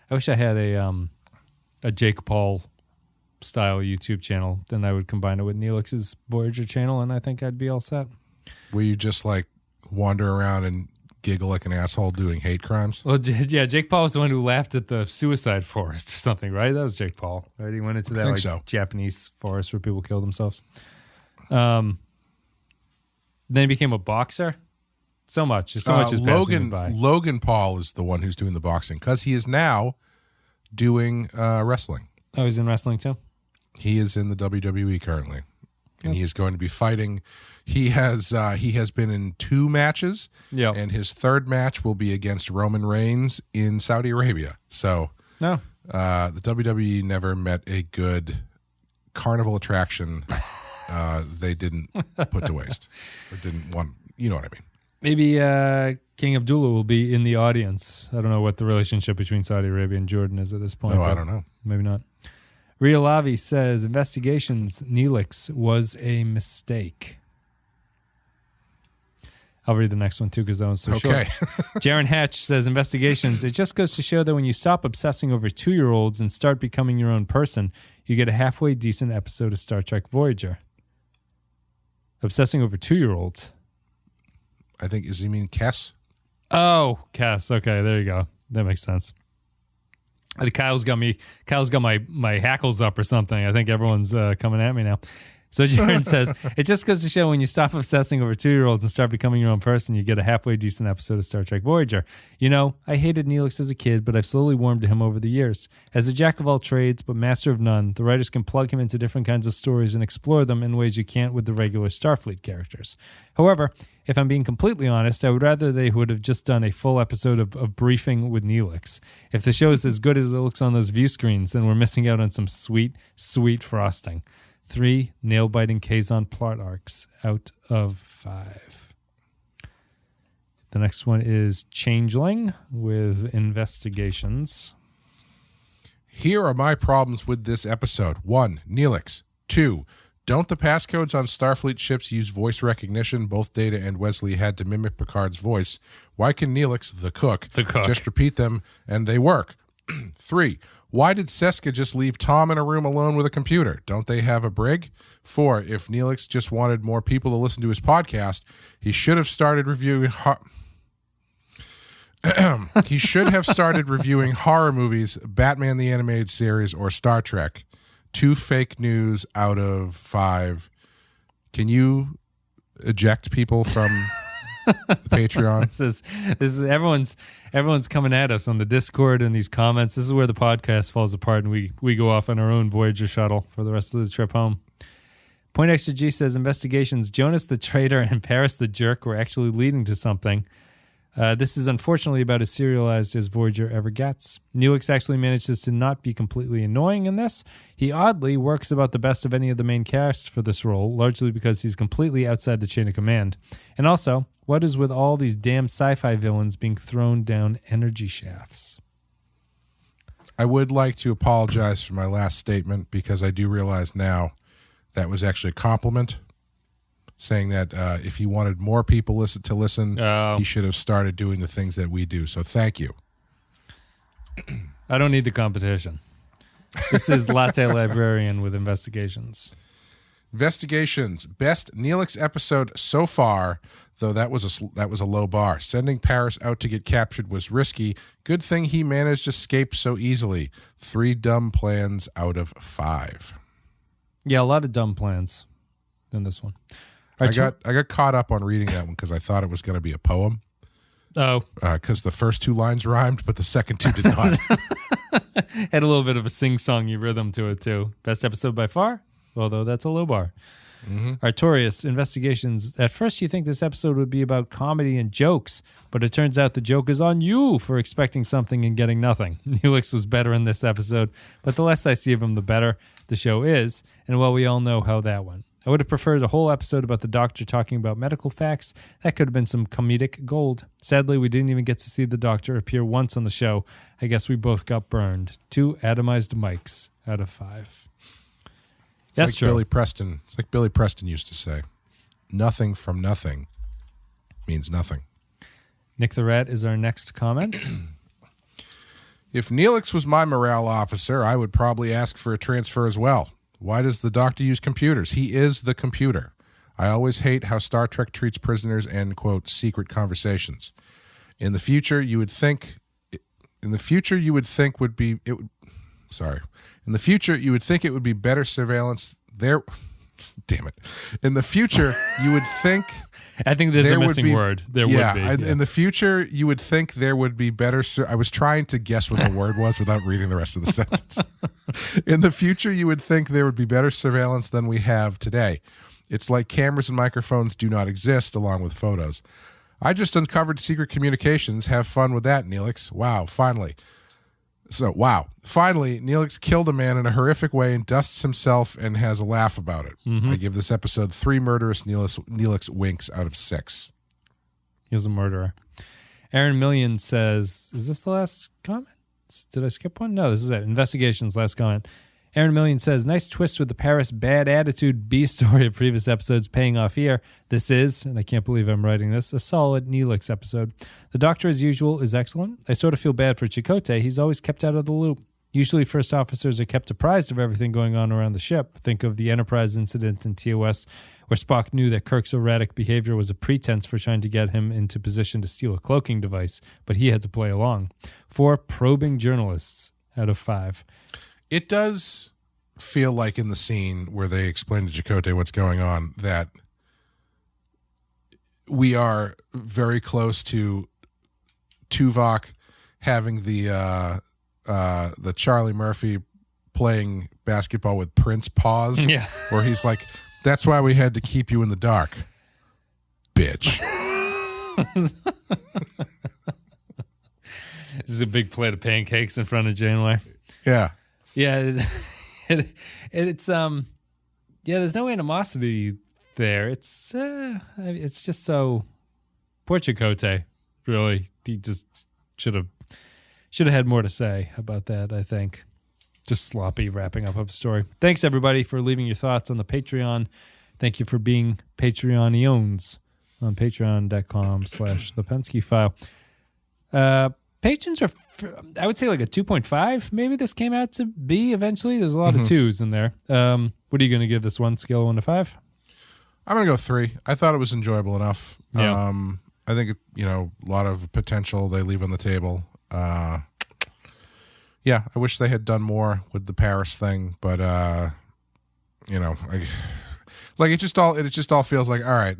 had a Jake Paul style YouTube channel. Then I would combine it with Neelix's Voyager channel, and I think I'd be all set. Where you just like wander around and giggle like an asshole doing hate crimes? Well, yeah, Jake Paul was the one who laughed at the suicide forest or something, right? That was Jake Paul, right? He went into that Japanese forest where people killed themselves. Then he became a boxer. So much is Logan Paul is the one who's doing the boxing because he is now doing wrestling. Oh, he's in wrestling too? He is in the WWE currently. And he is going to be fighting. He has been in 2 matches, and his 3rd match will be against Roman Reigns in Saudi Arabia. So the WWE never met a good carnival attraction they didn't put to waste or didn't want. You know what I mean? Maybe King Abdullah will be in the audience. I don't know what the relationship between Saudi Arabia and Jordan is at this point. Oh, I don't know. Maybe not. Ria Lavi says, investigations, Neelix was a mistake. I'll read the next one too because that one's so short. Okay. Jaron Hatch says, investigations. It just goes to show that when you stop obsessing over 2-year-olds and start becoming your own person, you get a halfway decent episode of Star Trek Voyager. Obsessing over 2-year-olds. I think, does he mean Kess? Oh, Cass. Okay, there you go. That makes sense. Kyle's got my hackles up or something. I think everyone's coming at me now. So Jaron says, it just goes to show when you stop obsessing over 2-year-olds and start becoming your own person, you get a halfway decent episode of Star Trek Voyager. You know, I hated Neelix as a kid, but I've slowly warmed to him over the years. As a jack of all trades, but master of none, the writers can plug him into different kinds of stories and explore them in ways you can't with the regular Starfleet characters. However, if I'm being completely honest, I would rather they would have just done a full episode of briefing with Neelix. If the show is as good as it looks on those view screens, then we're missing out on some sweet, sweet frosting. 3 nail-biting Kazon plot arcs out of 5. The next one is Changeling with investigations. Here are my problems with this episode. 1, Neelix. 2, don't the passcodes on Starfleet ships use voice recognition? Both Data and Wesley had to mimic Picard's voice. Why can Neelix, the cook, just repeat them and they work? 3, why did Seska just leave Tom in a room alone with a computer? Don't they have a brig? 4, if Neelix just wanted more people to listen to his podcast, he should have started reviewing he should have started reviewing horror movies, Batman the Animated Series, or Star Trek. 2 fake news out of 5. Can you eject people from the Patreon? This is everyone's coming at us on the Discord and these comments. This is where the podcast falls apart and we go off on our own Voyager shuttle for the rest of the trip home. Point Extra G says, investigations, Jonas the traitor and Paris the jerk were actually leading to something. This is unfortunately about as serialized as Voyager ever gets. Neelix actually manages to not be completely annoying in this. He oddly works about the best of any of the main cast for this role, largely because he's completely outside the chain of command. And also, what is with all these damn sci-fi villains being thrown down energy shafts? I would like to apologize for my last statement because I do realize now that was actually a compliment. Saying that if he wanted more people to listen, he should have started doing the things that we do. So thank you. I don't need the competition. This is Latte Librarian with investigations. Investigations. Best Neelix episode so far, though that was a low bar. Sending Paris out to get captured was risky. Good thing he managed to escape so easily. 3 dumb plans out of 5. Yeah, a lot of dumb plans in this one. I got caught up on reading that one because I thought it was going to be a poem. Oh. Because the first 2 lines rhymed, but the second 2 did not. Had a little bit of a sing-songy rhythm to it, too. Best episode by far, although that's a low bar. Mm-hmm. Artorias, investigations. At first, you think this episode would be about comedy and jokes, but it turns out the joke is on you for expecting something and getting nothing. Neelix was better in this episode, but the less I see of him, the better the show is, and well, we all know how that went. I would have preferred a whole episode about the doctor talking about medical facts. That could have been some comedic gold. Sadly, we didn't even get to see the doctor appear once on the show. I guess we both got burned. 2 atomized mics out of 5. That's like true. Billy Preston. It's like Billy Preston used to say, nothing from nothing means nothing. Nick the Rat is our next comment. If Neelix was my morale officer, I would probably ask for a transfer as well. Why does the doctor use computers? He is the computer. I always hate how Star Trek treats prisoners and, quote, secret conversations. In the future, you would think would be better surveillance there. Damn it. In the future, you would think I think there's a missing word. There would be. Yeah. In the future, you would think there would be better. I was trying to guess what the word was without reading the rest of the sentence. In the future, you would think there would be better surveillance than we have today. It's like cameras and microphones do not exist along with photos. I just uncovered secret communications. Have fun with that, Neelix. Wow, finally. Finally, Neelix killed a man in a horrific way and dusts himself and has a laugh about it. Mm-hmm. I give this episode 3 murderous Neelix winks out of 6. He's a murderer. Aaron Million says, is this the last comment? Did I skip one? No, this is it. Investigations, last comment. Aaron Million says, nice twist with the Paris bad attitude B story of previous episodes paying off here. This is, and I can't believe I'm writing this, a solid Neelix episode. The Doctor, as usual, is excellent. I sort of feel bad for Chakotay. He's always kept out of the loop. Usually first officers are kept apprised of everything going on around the ship. Think of the Enterprise incident in TOS, where Spock knew that Kirk's erratic behavior was a pretense for trying to get him into position to steal a cloaking device, but he had to play along. 4 probing journalists out of 5. It does feel like in the scene where they explain to Chakotay what's going on that we are very close to Tuvok having the Charlie Murphy playing basketball with Prince pause, where he's like, that's why we had to keep you in the dark, bitch. This is a big plate of pancakes in front of Janeway. Yeah. Yeah, it's there's no animosity there. It's just so poor Chakotay. Really, he just should have had more to say about that. I think just sloppy wrapping up of a story. Thanks everybody for leaving your thoughts on the Patreon. Thank you for being Patreonions on patreon.com/the Pensky File. Patrons are, I would say, like a 2.5. Maybe this came out to be eventually. There's a lot of 2s in there. What are you going to give this one, scale 1 to 5? I'm going to go 3. I thought it was enjoyable enough. Yeah. I think, a lot of potential they leave on the table. I wish they had done more with the Paris thing, but, it just all feels like, all right,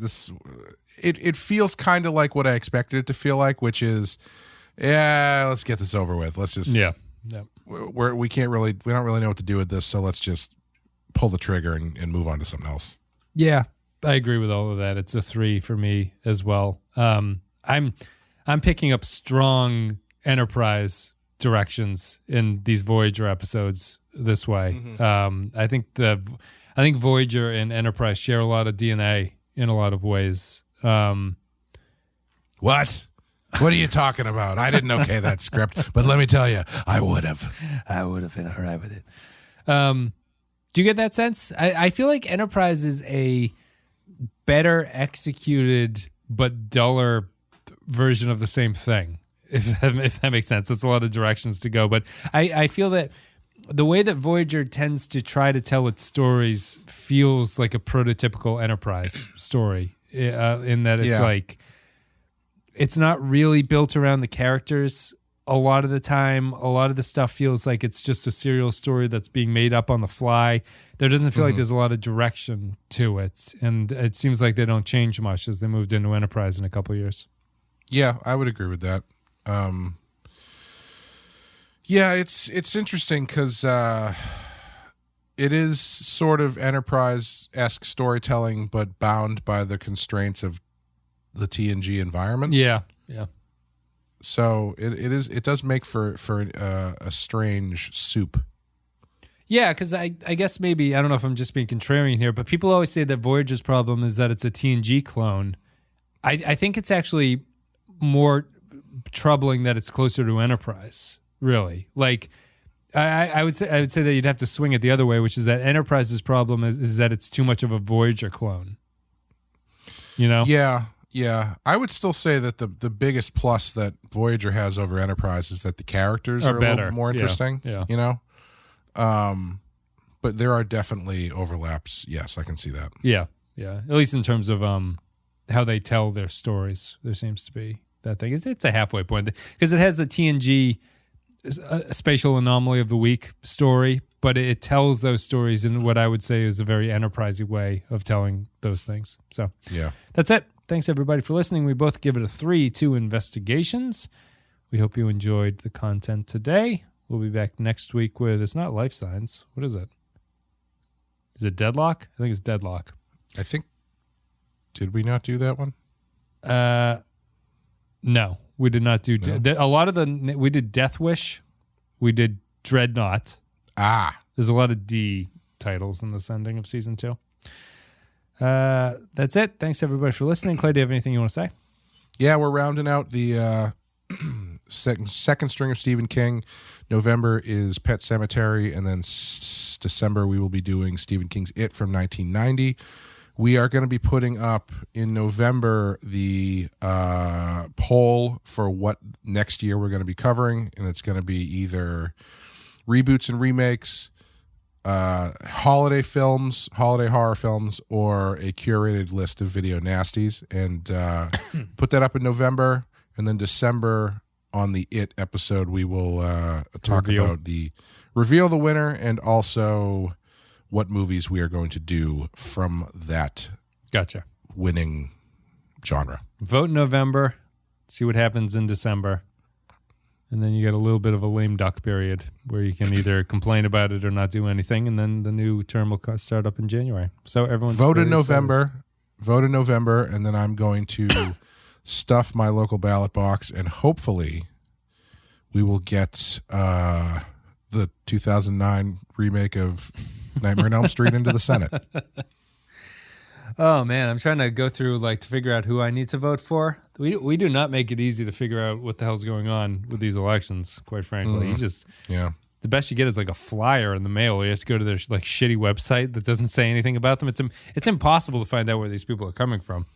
it feels kind of like what I expected it to feel like, which is, let's get this over with. Let's just we don't really know what to do with this, so let's just pull the trigger and move on to something else. Yeah, I agree with all of that. It's a 3 for me as well. I'm picking up strong Enterprise directions in these Voyager episodes this way. I think Voyager and Enterprise share a lot of DNA in a lot of ways. What are you talking about? I didn't okay that script, but let me tell you, I would have been all right with it. Do you get that sense? I feel like Enterprise is a better executed but duller version of the same thing, if that makes sense. It's a lot of directions to go, but I feel that the way that Voyager tends to try to tell its stories feels like a prototypical Enterprise story, in that it's like, it's not really built around the characters a lot of the time. A lot of the stuff feels like it's just a serial story that's being made up on the fly. There doesn't feel like there's a lot of direction to it, and it seems like they don't change much as they moved into Enterprise in a couple of years. Yeah, I would agree with that. It's interesting because it is sort of Enterprise-esque storytelling, but bound by the constraints of the TNG environment. Yeah. So it does make for a strange soup. Yeah, because I guess maybe, I don't know if I'm just being contrarian here, but people always say that Voyager's problem is that it's a TNG clone. I think it's actually more troubling that it's closer to Enterprise, really. Like, I would say that you'd have to swing it the other way, which is that Enterprise's problem is that it's too much of a Voyager clone. Yeah. I would still say that the biggest plus that Voyager has over Enterprise is that the characters are better. A little more interesting. Yeah. But there are definitely overlaps. Yes, I can see that. Yeah. At least in terms of how they tell their stories, there seems to be that thing. It's a halfway point because it has the TNG spatial anomaly of the week story, but it tells those stories in what I would say is a very Enterprise-y way of telling those things. So that's it. Thanks everybody for listening. We both give it a 3 to investigations. We hope you enjoyed the content today. We'll be back next week with, it's not Life Signs. What is it? Is it Deadlock? I think it's Deadlock. Did we not do that one? No, we did not do. A lot of we did Death Wish. We did Dreadnought. There's a lot of D titles in this ending of season 2. That's it. Thanks everybody for listening. Clay, do you have anything you want to say? Yeah, we're rounding out the second string of Stephen King. November is Pet Sematary, and then December we will be doing Stephen King's It from 1990. We are going to be putting up in November the poll for what next year we're going to be covering, and it's going to be either reboots and remakes, holiday films, holiday horror films, or a curated list of video nasties, and put that up in November. And then December on the It episode, we will talk about reveal the winner, and also what movies we are going to do from that winning genre. Vote in November, see what happens in December. And then you get a little bit of a lame duck period where you can either complain about it or not do anything, and then the new term will start up in January. So everyone's vote in November, and then I'm going to stuff my local ballot box, and hopefully we will get the 2009 remake of Nightmare on Elm Street into the Senate. Oh man, I'm trying to go through to figure out who I need to vote for. We do not make it easy to figure out what the hell's going on with these elections, quite frankly. The best you get is a flyer in the mail. You have to go to their shitty website that doesn't say anything about them. It's impossible to find out where these people are coming from.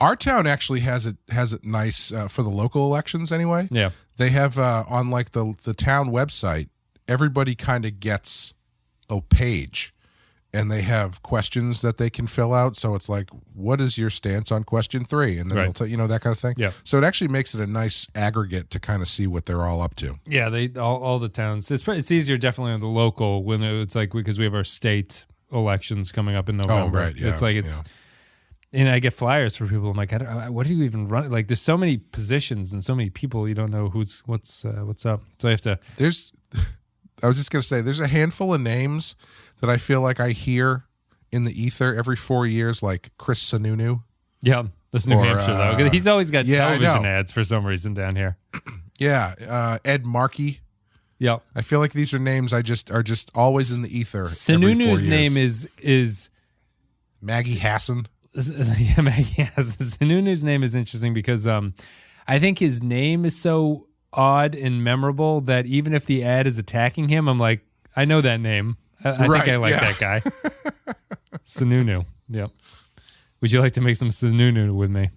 Our town actually has it nice for the local elections anyway. Yeah. They have on the town website, everybody kind of gets a page, and they have questions that they can fill out. So it's what is your stance on question 3? And then they'll tell that kind of thing. Yeah. So it actually makes it a nice aggregate to kind of see what they're all up to. Yeah, all the towns. It's easier definitely on the local when it's because we have our state elections coming up in November. Oh, right. Yeah. And I get flyers for people. I'm like, what do you even run? There's so many positions and so many people, you don't know what's up. So I have to. I was just going to say, there's a handful of names that I feel like I hear in the ether every 4 years, like Chris Sununu. Yeah, that's New Hampshire, though. He's always got television ads for some reason down here. Yeah, Ed Markey. Yeah. I feel like these are names are just always in the ether. Sununu's name is Maggie Hassan. Yeah, Maggie Hassan. Sununu's name is interesting because I think his name is so odd and memorable that even if the ad is attacking him, I'm like, I know that name. I think I like that guy. Sununu. Yep. Would you like to make some Sununu with me?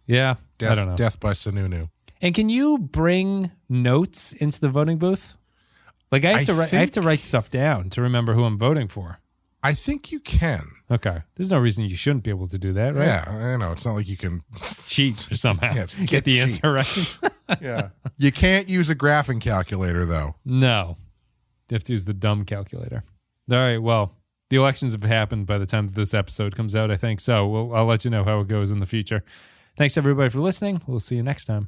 Yeah. I don't know. Death by Sununu. And can you bring notes into the voting booth? I have to write stuff down to remember who I'm voting for. I think you can. Okay. There's no reason you shouldn't be able to do that, right? Yeah, I know. It's not like you can cheat somehow. Yes, get the answer right. Yeah. You can't use a graphing calculator, though. No. You have to use the dumb calculator. All right. Well, the elections have happened by the time that this episode comes out, I think. So I'll let you know how it goes in the future. Thanks, everybody, for listening. We'll see you next time.